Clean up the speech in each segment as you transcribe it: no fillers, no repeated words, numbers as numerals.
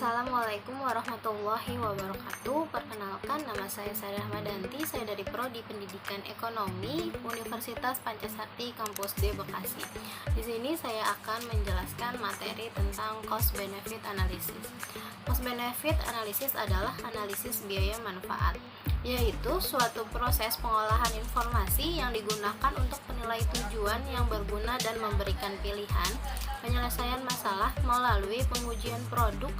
Assalamualaikum warahmatullahi wabarakatuh. Perkenalkan, nama saya Sari Ahmadanti. Saya dari Prodi Pendidikan Ekonomi Universitas Pancasarti Kampus D Bekasi. Di sini saya akan menjelaskan materi tentang cost benefit analysis. Cost benefit analysis adalah analisis biaya manfaat, yaitu suatu proses pengolahan informasi yang digunakan untuk menilai tujuan yang berguna dan memberikan pilihan penyelesaian masalah melalui pengujian produk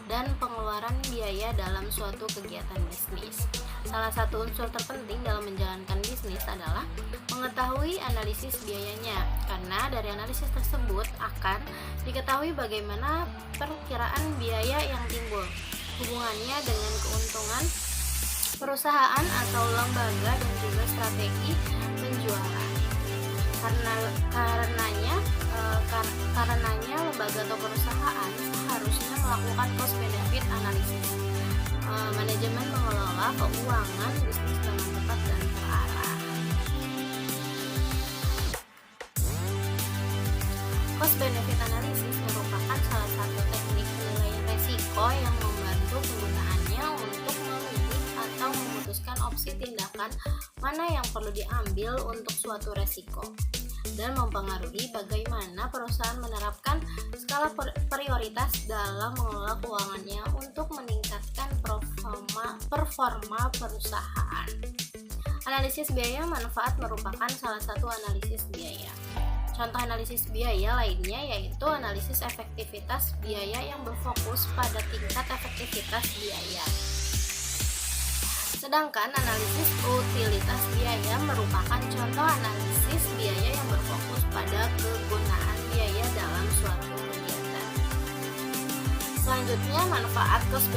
dan pengeluaran biaya dalam suatu kegiatan bisnis. Salah satu unsur terpenting dalam menjalankan bisnis adalah mengetahui analisis biayanya, karena dari analisis tersebut akan diketahui bagaimana perkiraan biaya yang timbul, hubungannya dengan keuntungan perusahaan atau lembaga, dan juga strategi penjualan. Karenanya lembaga atau perusahaan seharusnya melakukan cost benefit analysis. Manajemen mengelola keuangan bisnis dengan tepat dan terarah. Cost benefit analysis merupakan salah satu teknik penilaian resiko yang membantu penggunaannya untuk memilih atau memutuskan opsi tindakan mana yang perlu diambil untuk suatu resiko, dan mempengaruhi bagaimana perusahaan menerapkan skala prioritas dalam mengelola keuangannya untuk meningkatkan performa perusahaan. Analisis biaya manfaat merupakan salah satu analisis biaya. Contoh analisis biaya lainnya yaitu analisis efektivitas biaya yang berfokus pada tingkat efektivitas biaya. Sedangkan analisis utilitas biaya merupakan contoh analisis biaya yang berfokus pada kegunaan biaya dalam suatu kegiatan. Selanjutnya, manfaat cost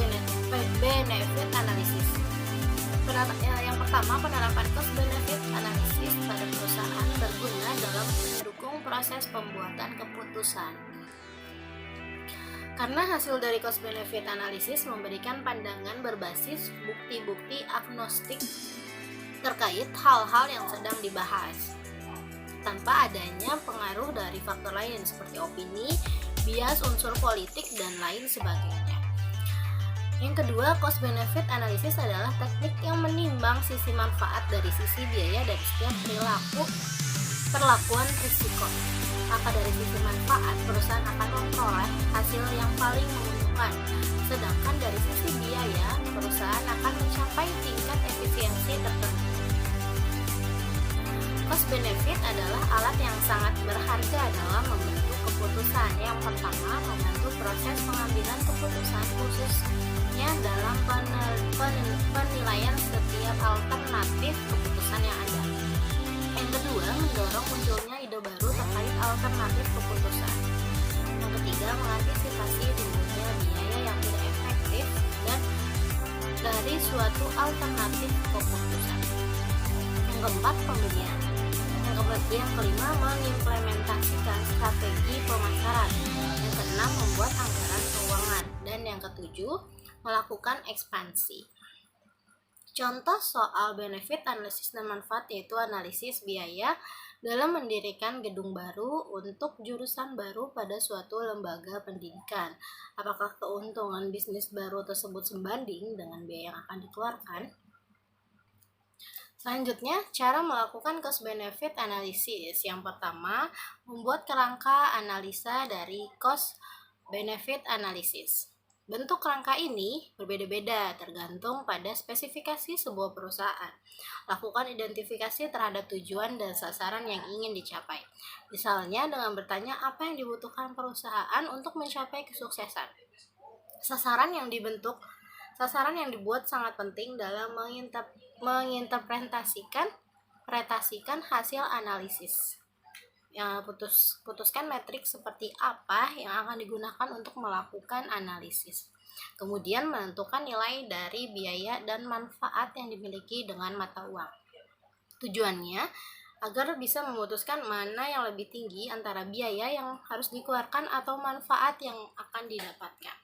benefit analysis. Yang pertama, penerapan cost benefit analysis pada perusahaan berguna dalam mendukung proses pembuatan keputusan. Karena hasil dari cost benefit analysis memberikan pandangan berbasis bukti-bukti agnostik terkait hal-hal yang sedang dibahas, tanpa adanya pengaruh dari faktor lain seperti opini, bias, unsur politik, dan lain sebagainya. Yang kedua, cost benefit analysis adalah teknik yang menimbang sisi manfaat dari sisi biaya dari setiap perlakuan risiko. Maka dari sisi manfaat, perusahaan akan memperoleh hasil yang paling menguntungkan. Sedangkan dari sisi biaya, perusahaan akan mencapai tingkat efisiensi tertentu. Cost benefit adalah alat yang sangat berharga dalam membentuk keputusan. Yang pertama, membantu proses pengambilan keputusan, khususnya dalam penilaian setiap alternatif keputusan yang ada. Yang kedua, mendorong munculnya ide baru terkait alternatif keputusan. Yang ketiga, mengantisipasi timbulnya biaya yang tidak efektif dan dari suatu alternatif keputusan. Yang keempat, pembelian. Yang kelima, mengimplementasikan strategi pemasaran. Yang keenam, membuat anggaran keuangan. Dan yang ketujuh, melakukan ekspansi. Contoh soal benefit analisis dan manfaat yaitu analisis biaya dalam mendirikan gedung baru untuk jurusan baru pada suatu lembaga pendidikan. Apakah keuntungan bisnis baru tersebut sebanding dengan biaya yang akan dikeluarkan? Selanjutnya, cara melakukan cost benefit analysis. Yang pertama, membuat kerangka analisa dari cost benefit analysis. Bentuk kerangka ini berbeda-beda tergantung pada spesifikasi sebuah perusahaan. Lakukan identifikasi terhadap tujuan dan sasaran yang ingin dicapai. Misalnya dengan bertanya apa yang dibutuhkan perusahaan untuk mencapai kesuksesan. Sasaran yang dibuat sangat penting dalam menginterpretasikan hasil analisis. Putuskan metrik seperti apa yang akan digunakan untuk melakukan analisis. Kemudian menentukan nilai dari biaya dan manfaat yang dimiliki dengan mata uang. Tujuannya agar bisa memutuskan mana yang lebih tinggi antara biaya yang harus dikeluarkan atau manfaat yang akan didapatkan.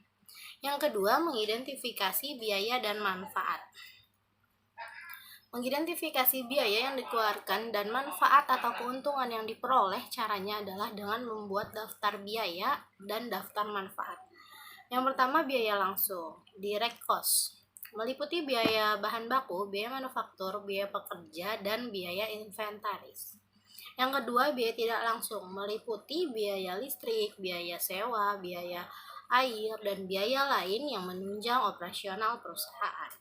Yang kedua, mengidentifikasi biaya dan manfaat. Mengidentifikasi biaya yang dikeluarkan dan manfaat atau keuntungan yang diperoleh, caranya adalah dengan membuat daftar biaya dan daftar manfaat. Yang pertama, biaya langsung, direct cost, meliputi biaya bahan baku, biaya manufaktur, biaya pekerja, dan biaya inventaris. Yang kedua, biaya tidak langsung, meliputi biaya listrik, biaya sewa, biaya air, dan biaya lain yang menunjang operasional perusahaan.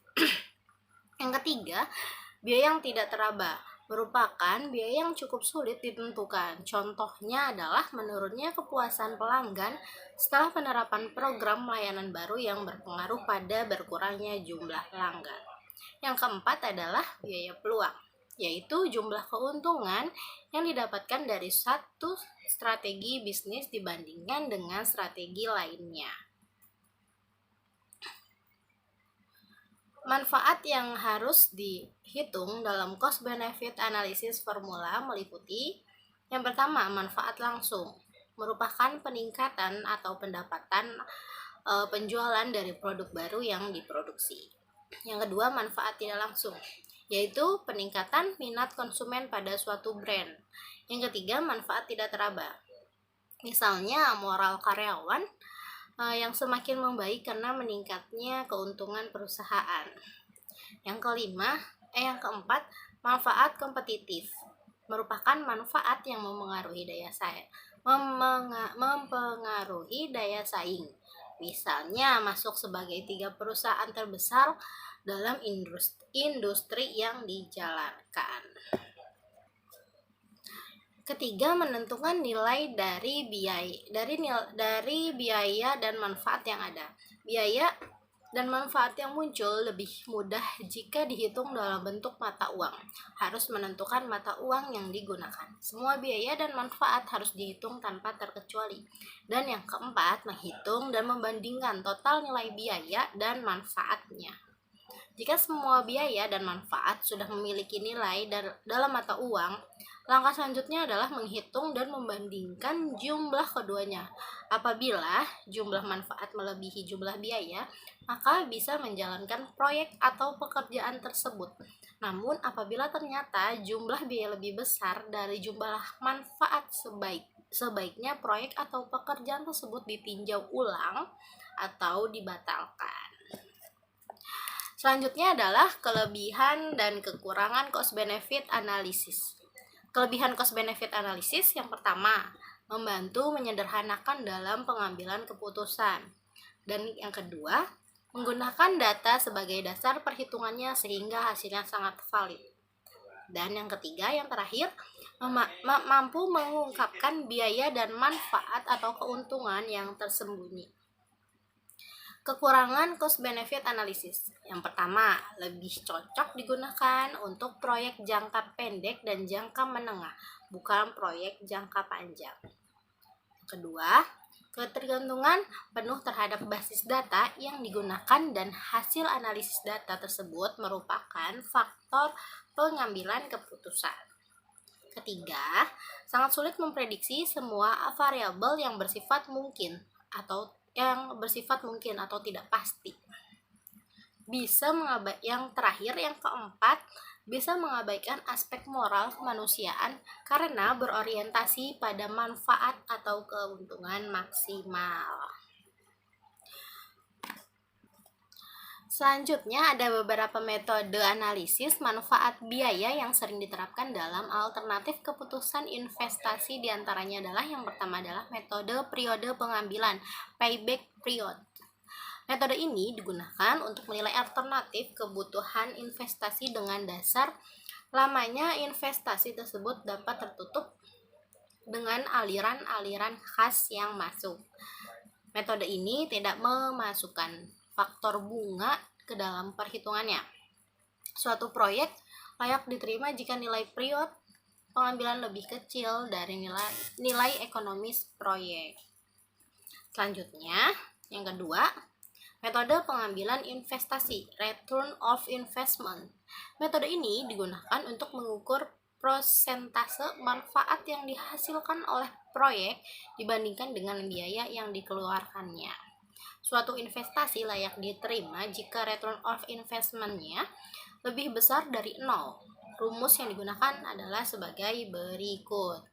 Yang ketiga, biaya yang tidak teraba, merupakan biaya yang cukup sulit ditentukan. Contohnya adalah menurunnya kepuasan pelanggan setelah penerapan program layanan baru yang berpengaruh pada berkurangnya jumlah pelanggan. Yang keempat adalah biaya peluang, yaitu jumlah keuntungan yang didapatkan dari satu strategi bisnis dibandingkan dengan strategi lainnya. Manfaat yang harus dihitung dalam cost benefit analysis formula meliputi: yang pertama, manfaat langsung, merupakan peningkatan atau pendapatan penjualan dari produk baru yang diproduksi. Yang kedua, manfaat tidak langsung, yaitu peningkatan minat konsumen pada suatu brand. Yang ketiga, manfaat tidak teraba, misalnya moral karyawan yang semakin membaik karena meningkatnya keuntungan perusahaan. Yang keempat, manfaat kompetitif, merupakan manfaat yang mempengaruhi daya saing. Misalnya masuk sebagai 3 perusahaan terbesar dalam industri yang dijalankan. Ketiga, menentukan nilai dari biaya dan manfaat yang ada. Biaya dan manfaat yang muncul lebih mudah jika dihitung dalam bentuk mata uang. Harus menentukan mata uang yang digunakan. Semua biaya dan manfaat harus dihitung tanpa terkecuali. Dan yang keempat, menghitung dan membandingkan total nilai biaya dan manfaatnya. Jika semua biaya dan manfaat sudah memiliki nilai dalam mata uang, langkah selanjutnya adalah menghitung dan membandingkan jumlah keduanya. Apabila jumlah manfaat melebihi jumlah biaya, maka bisa menjalankan proyek atau pekerjaan tersebut. Namun apabila ternyata jumlah biaya lebih besar dari jumlah manfaat, sebaiknya proyek atau pekerjaan tersebut ditinjau ulang atau dibatalkan. Selanjutnya adalah kelebihan dan kekurangan cost benefit analysis. Kelebihan cost benefit analysis yang pertama, membantu menyederhanakan dalam pengambilan keputusan. Dan yang kedua, menggunakan data sebagai dasar perhitungannya sehingga hasilnya sangat valid. Dan yang ketiga, yang terakhir, mampu mengungkapkan biaya dan manfaat atau keuntungan yang tersembunyi. Kekurangan cost benefit analysis. Yang pertama, lebih cocok digunakan untuk proyek jangka pendek dan jangka menengah, bukan proyek jangka panjang. Kedua, ketergantungan penuh terhadap basis data yang digunakan dan hasil analisis data tersebut merupakan faktor pengambilan keputusan. Ketiga, sangat sulit memprediksi semua variabel yang bersifat mungkin atau tidak pasti. Yang terakhir, yang keempat, bisa mengabaikan aspek moral kemanusiaan karena berorientasi pada manfaat atau keuntungan maksimal. Selanjutnya ada beberapa metode analisis manfaat biaya yang sering diterapkan dalam alternatif keputusan investasi. Di antaranya adalah yang pertama adalah metode periode pengambilan, payback period. Metode ini digunakan untuk menilai alternatif kebutuhan investasi dengan dasar lamanya investasi tersebut dapat tertutup dengan aliran-aliran khas yang masuk. Metode ini tidak memasukkan faktor bunga ke dalam perhitungannya. Suatu proyek layak diterima jika nilai period pengambilan lebih kecil dari nilai ekonomis proyek. Selanjutnya, yang kedua, metode pengambilan investasi, return of investment. Metode ini digunakan untuk mengukur prosentase manfaat yang dihasilkan oleh proyek dibandingkan dengan biaya yang dikeluarkannya. Suatu investasi layak diterima jika return of investment-nya lebih besar dari 0. Rumus yang digunakan adalah sebagai berikut.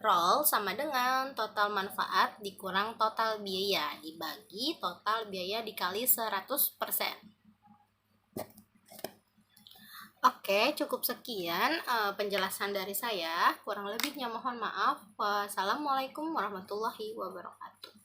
ROL sama dengan total manfaat dikurang total biaya dibagi total biaya dikali 100%. Oke, cukup sekian penjelasan dari saya. Kurang lebihnya mohon maaf. Wassalamualaikum warahmatullahi wabarakatuh.